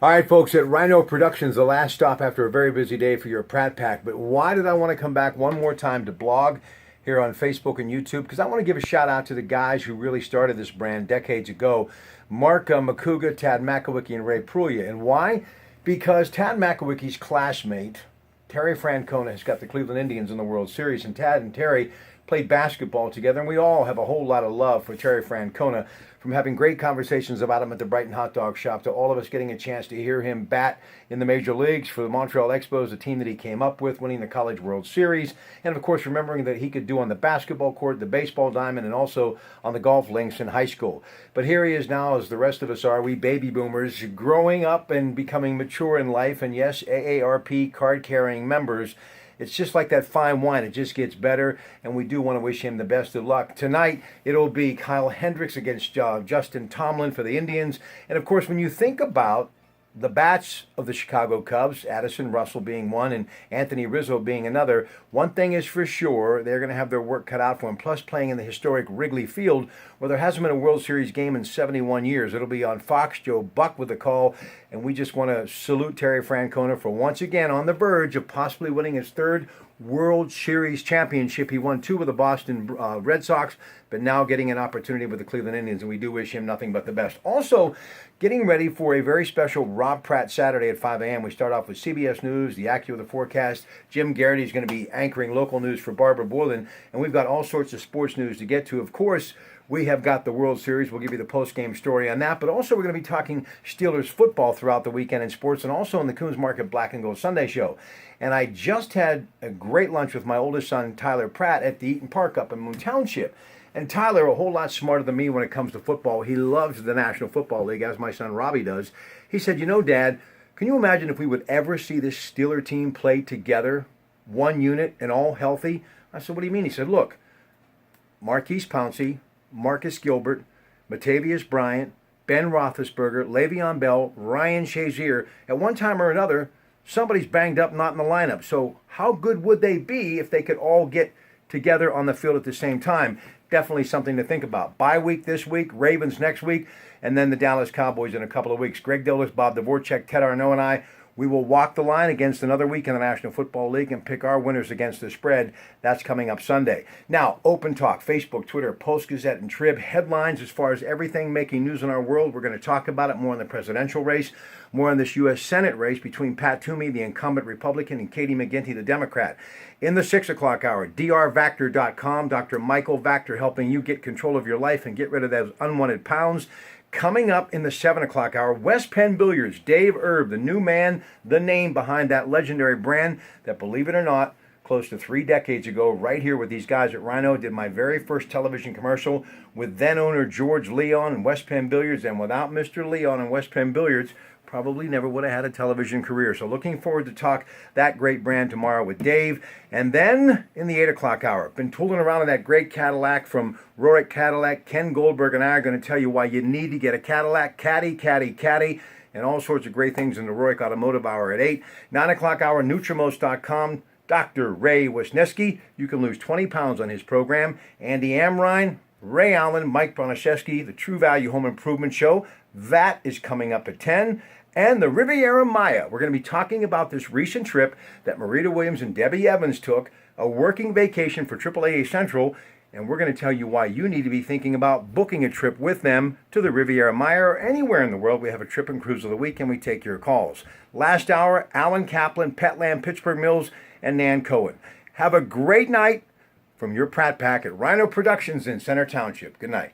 All right, folks, at Rhino Productions, the last stop after a very busy day for your Pratt Pack. But why did I want to come back one more time to blog here on Facebook and YouTube? Because I want to give a shout out to the guys who really started this brand decades ago, Mark Makuga, Tad Makowicki, and Ray Prulia. And why? Because Tad Makowicki's classmate, Terry Francona, has got the Cleveland Indians in the World Series, and Tad and Terry played basketball together, and we all have a whole lot of love for Terry Francona, from having great conversations about him at the Brighton Hot Dog Shop to all of us getting a chance to hear him bat in the major leagues for the Montreal Expos, the team that he came up with, winning the College World Series, and of course remembering that he could do on the basketball court, the baseball diamond, and also on the golf links in high school. But here he is now, as the rest of us are, we baby boomers, growing up and becoming mature in life, and yes, AARP card-carrying members. It's just like that fine wine. It just gets better, and we do want to wish him the best of luck. Tonight, it'll be Kyle Hendricks against Justin Tomlin for the Indians. And, of course, when you think about the bats of the Chicago Cubs, Addison Russell being one and Anthony Rizzo being another, one thing is for sure, they're going to have their work cut out for them, plus playing in the historic Wrigley Field, where there hasn't been a World Series game in 71 years. It'll be on Fox. Joe Buck with the call, and we just want to salute Terry Francona for once again on the verge of possibly winning his third World Series championship. He won two with the Boston Red Sox, but now getting an opportunity with the Cleveland Indians, and we do wish him nothing but the best. Also, getting ready for a very special Rob Pratt Saturday at 5 a.m. We start off with CBS News, the AccuWeather forecast. Jim Garrity is going to be anchoring local news for Barbara Borland, and we've got all sorts of sports news to get to. Of course, we have got the World Series. We'll give you the post-game story on that. But also we're going to be talking Steelers football throughout the weekend in sports, and also in the Coons Market Black and Gold Sunday show. And I just had a great lunch with my oldest son, Tyler Pratt, at the Eaton Park up in Moon Township. And Tyler, a whole lot smarter than me when it comes to football. He loves the National Football League, as my son Robbie does. He said, you know, Dad, can you imagine if we would ever see this Steeler team play together, one unit and all healthy? I said, what do you mean? He said, look, Marquise Pouncey, Marcus Gilbert, Matavius Bryant, Ben Roethlisberger, Le'Veon Bell, Ryan Shazier. At one time or another, somebody's banged up, not in the lineup. So how good would they be if they could all get together on the field at the same time? Definitely something to think about. Bye week this week, Ravens next week, and then the Dallas Cowboys in a couple of weeks. Greg Dillis, Bob Dvorak, Ted Arnaud, and I, we will walk the line against another week in the National Football League and pick our winners against the spread. That's coming up Sunday. Now, Open Talk, Facebook, Twitter, Post-Gazette, and Trib. Headlines as far as everything making news in our world. We're going to talk about it more in the presidential race, more in this U.S. Senate race between Pat Toomey, the incumbent Republican, and Katie McGinty, the Democrat. In the 6 o'clock hour, drvactor.com, Dr. Michael Vactor helping you get control of your life and get rid of those unwanted pounds. Coming up in the 7 o'clock hour, West Penn Billiards, Dave Erb, the new man, the name behind that legendary brand that, believe it or not, close to 3 decades ago, right here with these guys at Rhino, did my very first television commercial with then-owner George Leon and West Penn Billiards. And without Mr. Leon and West Penn Billiards, probably never would have had a television career. So looking forward to talk that great brand tomorrow with Dave. And then in the 8 o'clock hour, been tooling around in that great Cadillac from Rorick Cadillac. Ken Goldberg and I are going to tell you why you need to get a Cadillac. Caddy, and all sorts of great things in the Rorick Automotive Hour at 8. 9 o'clock hour, Nutrimost.com. Dr. Ray Wisniewski. You can lose 20 pounds on his program. Andy Amrine, Ray Allen, Mike Bronaszewski, the True Value Home Improvement Show. That is coming up at 10. And the Riviera Maya. We're going to be talking about this recent trip that Marita Williams and Debbie Evans took, a working vacation for AAA Central, and we're going to tell you why you need to be thinking about booking a trip with them to the Riviera Maya or anywhere in the world. We have a trip and cruise of the week, and we take your calls. Last hour, Alan Kaplan, Petland, Pittsburgh Mills, and Nan Cohen. Have a great night from your Pratt Pack at Rhino Productions in Center Township. Good night.